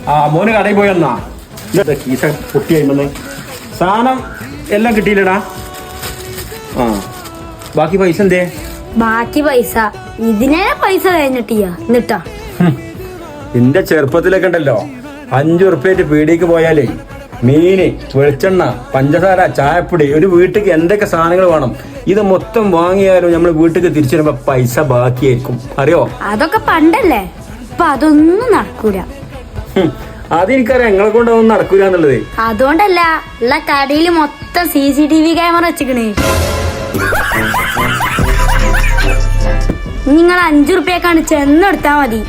ആ മോന് കടയിൽ പോയി വന്നാ കീസ പൊട്ടിയായിമെന്ന് സാധനം എല്ലാം കിട്ടിയില്ലടാ. ആ ബാക്കി പൈസ എന്തേ? ബാക്കി പൈസ ഇതിനെ പൈസ കഴിഞ്ഞിട്ടിയാ എന്നിട്ടാ. എന്റെ ചെറുപ്പത്തിലൊക്കെ ഉണ്ടല്ലോ 5 ഉറുപ്പ്യായിട്ട് പീടിക്ക് പോയാലേ മീന്, വെളിച്ചെണ്ണ, പഞ്ചസാര, ചായപ്പൊടി, ഒരു വീട്ടിക്ക് എന്തൊക്കെ സാധനങ്ങൾ വേണം ഇത് മൊത്തം വാങ്ങിയാലും നമ്മൾ വീട്ടിക്ക് തിരിച്ചു വരുമ്പോ പൈസ ബാക്കിയായിരിക്കും. അറിയോ? അതൊക്കെ പണ്ടല്ലേ, ഇപ്പൊ അതൊന്നും നടക്കൂല. അതെനിക്കറിയാം നിങ്ങളെ കൊണ്ടൊന്നും നടക്കൂല എന്നുള്ളത്. അതുകൊണ്ടല്ല, ഉള്ള കടയിൽ മൊത്തം CCTV ക്യാമറ വെച്ചിക്കണേ. നിങ്ങൾ 5 ഉറുപ്പ്യക്കാണ് ചെന്നെടുത്താ മതി.